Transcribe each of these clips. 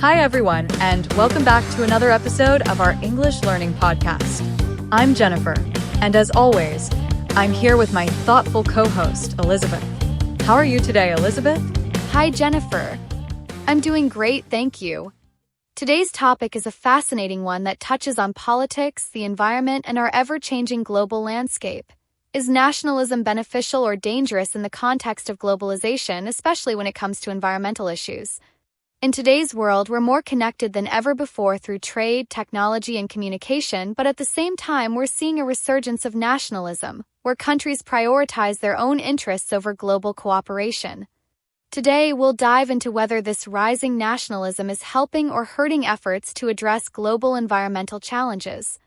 Hi, everyone, and welcome back to another episode of our English Learning podcast. I'm Jennifer, and as always, I'm here with my thoughtful co-host, Elizabeth. How are you today, Elizabeth? Hi, Jennifer. I'm doing great, thank you. Today's topic is a fascinating one that touches on politics, the environment, and our ever-changing global landscape. Is nationalism beneficial or dangerous in the context of globalization, especially when it comes to environmental issues? In today's world, we're more connected than ever before through trade, technology, and communication, but at the same time, we're seeing a resurgence of nationalism, where countries prioritize their own interests over global cooperation. Today, we'll dive into whether this rising nationalism is helping or hurting efforts to address global environmental challenges.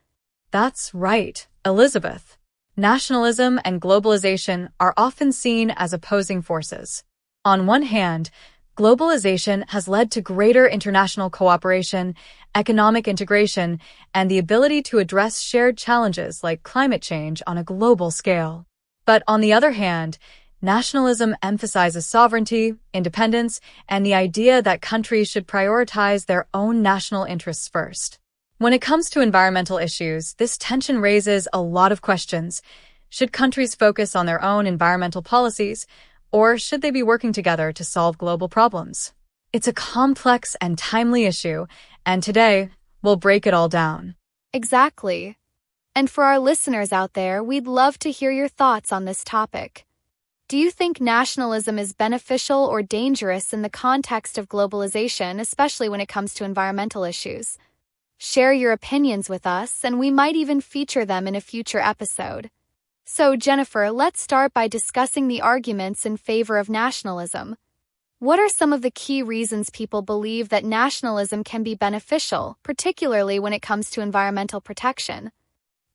That's right, Elizabeth. Nationalism and globalization are often seen as opposing forces. On one hand, globalization has led to greater international cooperation, economic integration, and the ability to address shared challenges like climate change on a global scale. But on the other hand, nationalism emphasizes sovereignty, independence, and the idea that countries should prioritize their own national interests first. When it comes to environmental issues, this tension raises a lot of questions. Should countries focus on their own environmental policies, or should they be working together to solve global problems? It's a complex and timely issue, and today, we'll break it all down. Exactly. And for our listeners out there, we'd love to hear your thoughts on this topic. Do you think nationalism is beneficial or dangerous in the context of globalization, especially when it comes to environmental issues? Share your opinions with us, and we might even feature them in a future episode. So, Jennifer, let's start by discussing the arguments in favor of nationalism. What are some of the key reasons people believe that nationalism can be beneficial, particularly when it comes to environmental protection?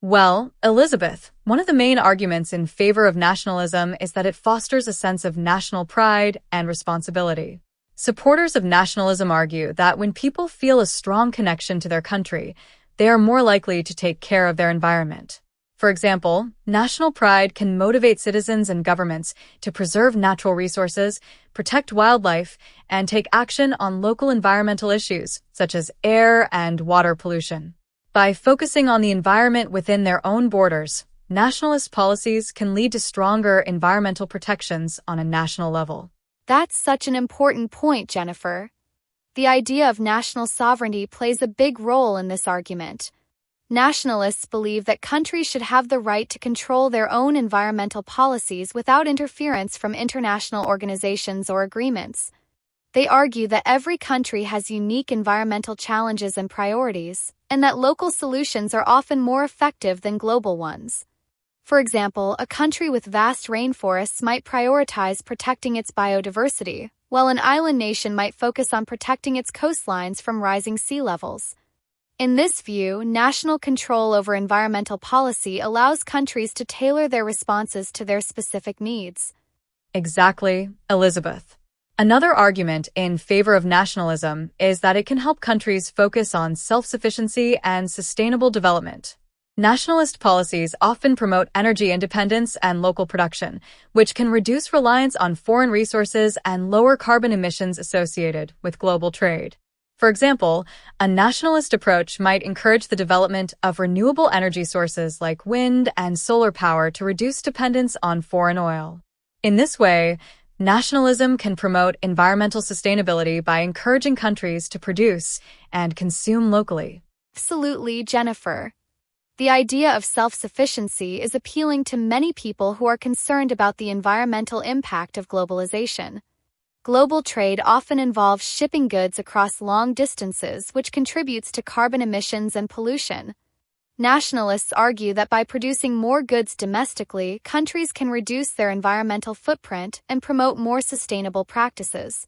Well, Elizabeth, one of the main arguments in favor of nationalism is that it fosters a sense of national pride and responsibility. Supporters of nationalism argue that when people feel a strong connection to their country, they are more likely to take care of their environment. For example, national pride can motivate citizens and governments to preserve natural resources, protect wildlife, and take action on local environmental issues, such as air and water pollution. By focusing on the environment within their own borders, nationalist policies can lead to stronger environmental protections on a national level. That's such an important point, Jennifer. The idea of national sovereignty plays a big role in this argument. Nationalists believe that countries should have the right to control their own environmental policies without interference from international organizations or agreements. They argue that every country has unique environmental challenges and priorities, and that local solutions are often more effective than global ones. For example, a country with vast rainforests might prioritize protecting its biodiversity, while an island nation might focus on protecting its coastlines from rising sea levels. In this view, national control over environmental policy allows countries to tailor their responses to their specific needs. Exactly, Elizabeth. Another argument in favor of nationalism is that it can help countries focus on self-sufficiency and sustainable development. Nationalist policies often promote energy independence and local production, which can reduce reliance on foreign resources and lower carbon emissions associated with global trade. For example, a nationalist approach might encourage the development of renewable energy sources like wind and solar power to reduce dependence on foreign oil. In this way, nationalism can promote environmental sustainability by encouraging countries to produce and consume locally. Absolutely, Jennifer. The idea of self-sufficiency is appealing to many people who are concerned about the environmental impact of globalization. Global trade often involves shipping goods across long distances, which contributes to carbon emissions and pollution. Nationalists argue that by producing more goods domestically, countries can reduce their environmental footprint and promote more sustainable practices.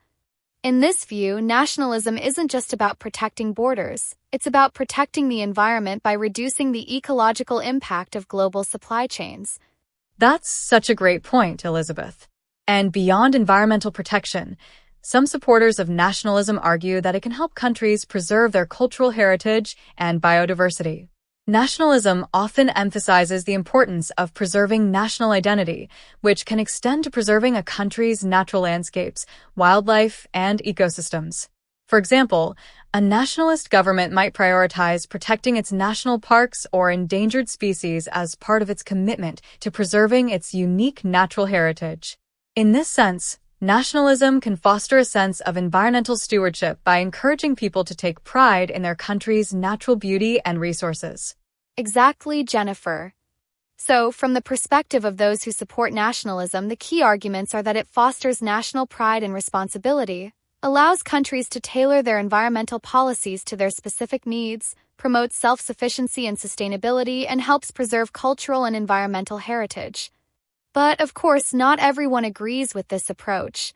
In this view, nationalism isn't just about protecting borders, it's about protecting the environment by reducing the ecological impact of global supply chains. That's such a great point, Elizabeth. And beyond environmental protection, some supporters of nationalism argue that it can help countries preserve their cultural heritage and biodiversity. Nationalism often emphasizes the importance of preserving national identity, which can extend to preserving a country's natural landscapes, wildlife, and ecosystems. For example, a nationalist government might prioritize protecting its national parks or endangered species as part of its commitment to preserving its unique natural heritage. In this sense, nationalism can foster a sense of environmental stewardship by encouraging people to take pride in their country's natural beauty and resources. Exactly, Jennifer. So, from the perspective of those who support nationalism, the key arguments are that it fosters national pride and responsibility, allows countries to tailor their environmental policies to their specific needs, promotes self-sufficiency and sustainability, and helps preserve cultural and environmental heritage. But, of course, not everyone agrees with this approach.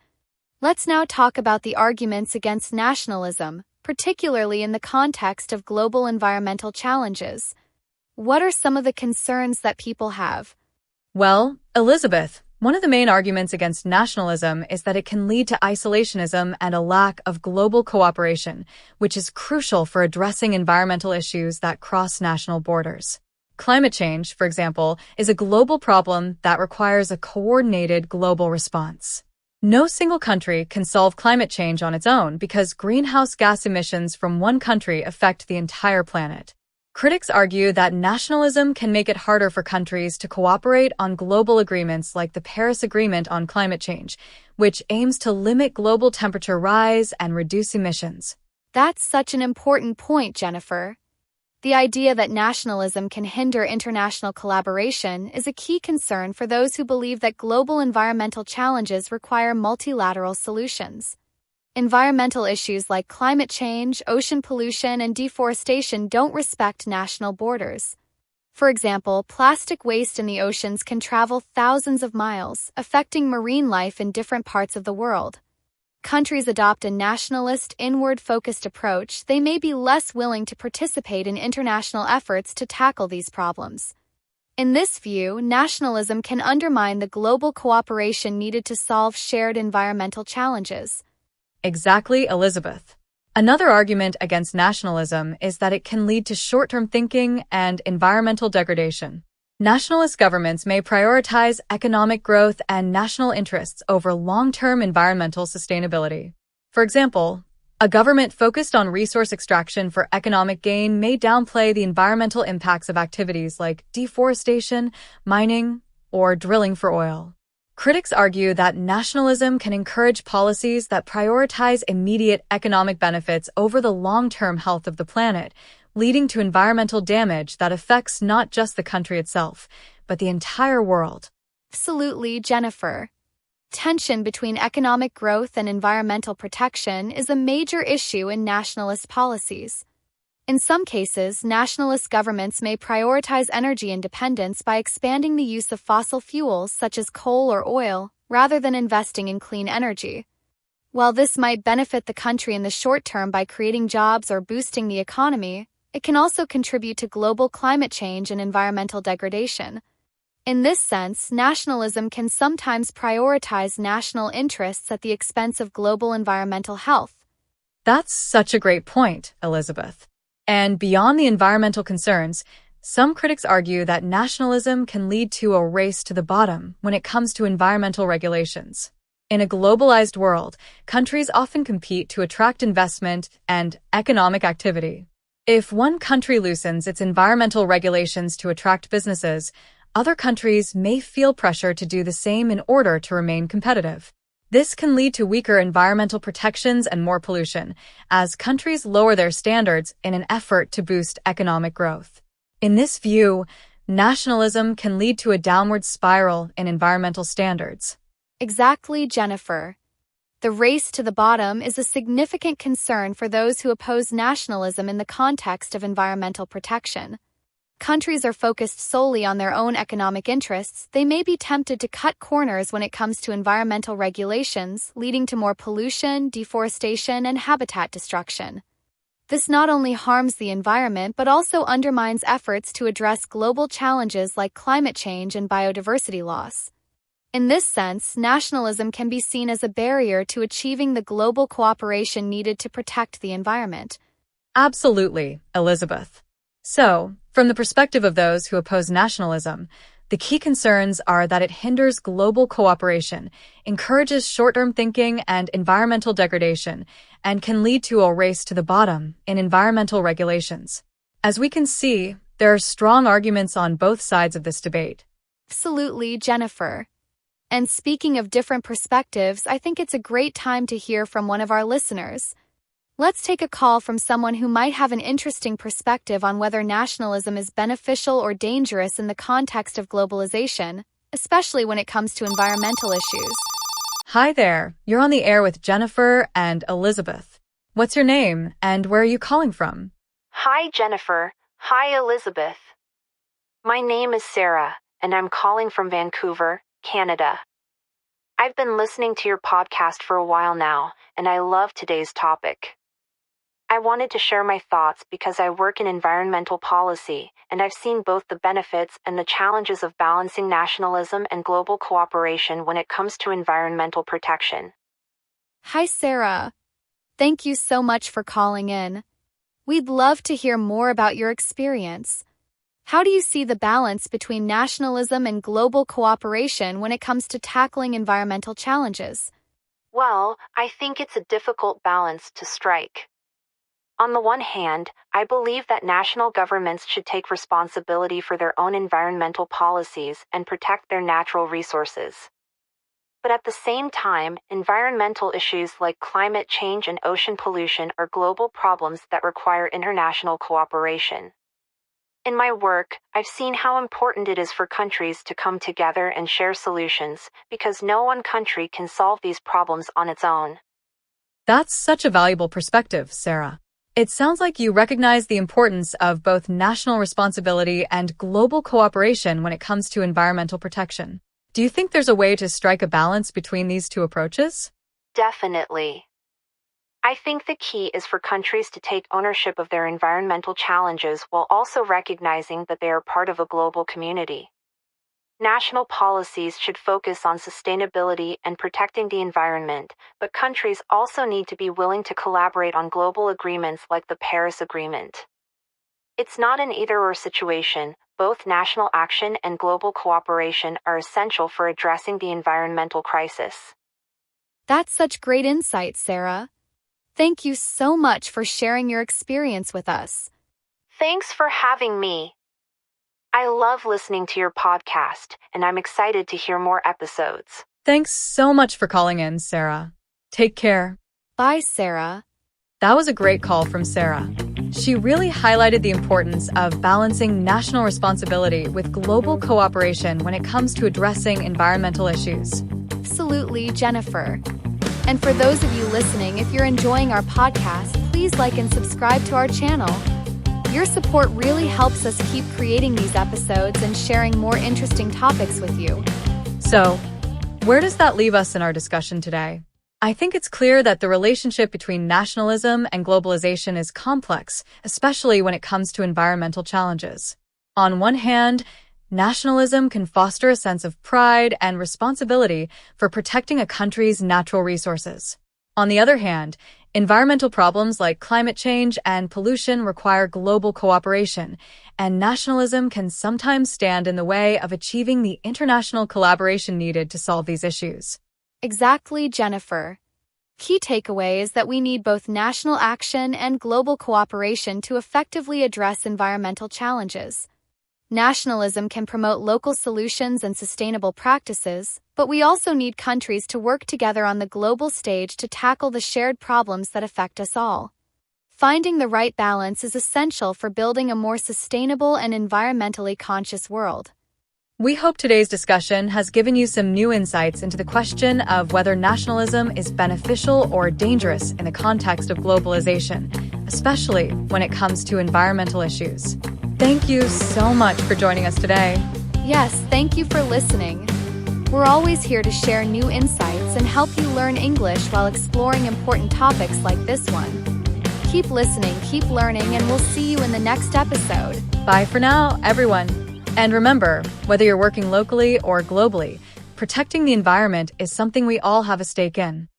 Let's now talk about the arguments against nationalism, particularly in the context of global environmental challenges. What are some of the concerns that people have? Well, Elizabeth, one of the main arguments against nationalism is that it can lead to isolationism and a lack of global cooperation, which is crucial for addressing environmental issues that cross national borders. Climate change, for example, is a global problem that requires a coordinated global response. No single country can solve climate change on its own because greenhouse gas emissions from one country affect the entire planet. Critics argue that nationalism can make it harder for countries to cooperate on global agreements like the Paris Agreement on climate change, which aims to limit global temperature rise and reduce emissions. That's such an important point, Jennifer. The idea that nationalism can hinder international collaboration is a key concern for those who believe that global environmental challenges require multilateral solutions. Environmental issues like climate change, ocean pollution, and deforestation don't respect national borders. For example, plastic waste in the oceans can travel thousands of miles, affecting marine life in different parts of the world. Countries adopt a nationalist, inward-focused approach, they may be less willing to participate in international efforts to tackle these problems. In this view, nationalism can undermine the global cooperation needed to solve shared environmental challenges. Exactly, Elizabeth. Another argument against nationalism is that it can lead to short-term thinking and environmental degradation. Nationalist governments may prioritize economic growth and national interests over long-term environmental sustainability. For example, a government focused on resource extraction for economic gain may downplay the environmental impacts of activities like deforestation, mining, or drilling for oil. Critics argue that nationalism can encourage policies that prioritize immediate economic benefits over the long-term health of the planet, leading to environmental damage that affects not just the country itself, but the entire world. Absolutely, Jennifer. Tension between economic growth and environmental protection is a major issue in nationalist policies. In some cases, nationalist governments may prioritize energy independence by expanding the use of fossil fuels such as coal or oil, rather than investing in clean energy. While this might benefit the country in the short term by creating jobs or boosting the economy, it can also contribute to global climate change and environmental degradation. In this sense, nationalism can sometimes prioritize national interests at the expense of global environmental health. That's such a great point, Elizabeth. And beyond the environmental concerns, some critics argue that nationalism can lead to a race to the bottom when it comes to environmental regulations. In a globalized world, countries often compete to attract investment and economic activity. If one country loosens its environmental regulations to attract businesses, other countries may feel pressure to do the same in order to remain competitive. This can lead to weaker environmental protections and more pollution, as countries lower their standards in an effort to boost economic growth. In this view, nationalism can lead to a downward spiral in environmental standards. Exactly, Jennifer. The race to the bottom is a significant concern for those who oppose nationalism in the context of environmental protection. Countries are focused solely on their own economic interests, they may be tempted to cut corners when it comes to environmental regulations, leading to more pollution, deforestation, and habitat destruction. This not only harms the environment but also undermines efforts to address global challenges like climate change and biodiversity loss. In this sense, nationalism can be seen as a barrier to achieving the global cooperation needed to protect the environment. Absolutely, Elizabeth. So, from the perspective of those who oppose nationalism, the key concerns are that it hinders global cooperation, encourages short-term thinking and environmental degradation, and can lead to a race to the bottom in environmental regulations. As we can see, there are strong arguments on both sides of this debate. Absolutely, Jennifer. And speaking of different perspectives, I think it's a great time to hear from one of our listeners. Let's take a call from someone who might have an interesting perspective on whether nationalism is beneficial or dangerous in the context of globalization, especially when it comes to environmental issues. Hi there, you're on the air with Jennifer and Elizabeth. What's your name and where are you calling from? Hi, Jennifer. Hi, Elizabeth. My name is Sarah, and I'm calling from Vancouver, Canada. I've been listening to your podcast for a while now, and I love today's topic. I wanted to share my thoughts because I work in environmental policy, and I've seen both the benefits and the challenges of balancing nationalism and global cooperation when it comes to environmental protection. Hi, Sarah. Thank you so much for calling in. We'd love to hear more about your experience. How do you see the balance between nationalism and global cooperation when it comes to tackling environmental challenges? Well, I think it's a difficult balance to strike. On the one hand, I believe that national governments should take responsibility for their own environmental policies and protect their natural resources. But at the same time, environmental issues like climate change and ocean pollution are global problems that require international cooperation. In my work, I've seen how important it is for countries to come together and share solutions, because no one country can solve these problems on its own. That's such a valuable perspective, Sarah. It sounds like you recognize the importance of both national responsibility and global cooperation when it comes to environmental protection. Do you think there's a way to strike a balance between these two approaches? Definitely. I think the key is for countries to take ownership of their environmental challenges while also recognizing that they are part of a global community. National policies should focus on sustainability and protecting the environment, but countries also need to be willing to collaborate on global agreements like the Paris Agreement. It's not an either-or situation. Both national action and global cooperation are essential for addressing the environmental crisis. That's such great insight, Sarah. Thank you so much for sharing your experience with us. Thanks for having me. I love listening to your podcast, and I'm excited to hear more episodes. Thanks so much for calling in, Sarah. Take care. Bye, Sarah. That was a great call from Sarah. She really highlighted the importance of balancing national responsibility with global cooperation when it comes to addressing environmental issues. Absolutely, Jennifer. And for those of you listening, if you're enjoying our podcast, please like and subscribe to our channel. Your support really helps us keep creating these episodes and sharing more interesting topics with you. So, where does that leave us in our discussion today? I think it's clear that the relationship between nationalism and globalization is complex, especially when it comes to environmental challenges. On one hand, nationalism can foster a sense of pride and responsibility for protecting a country's natural resources. On the other hand, environmental problems like climate change and pollution require global cooperation, and nationalism can sometimes stand in the way of achieving the international collaboration needed to solve these issues. Exactly, Jennifer. Key takeaway is that we need both national action and global cooperation to effectively address environmental challenges. Nationalism can promote local solutions and sustainable practices, but we also need countries to work together on the global stage to tackle the shared problems that affect us all. Finding the right balance is essential for building a more sustainable and environmentally conscious world. We hope today's discussion has given you some new insights into the question of whether nationalism is beneficial or dangerous in the context of globalization, especially when it comes to environmental issues. Thank you so much for joining us today. Yes, thank you for listening. We're always here to share new insights and help you learn English while exploring important topics like this one. Keep listening, keep learning, and we'll see you in the next episode. Bye for now, everyone. And remember, whether you're working locally or globally, protecting the environment is something we all have a stake in.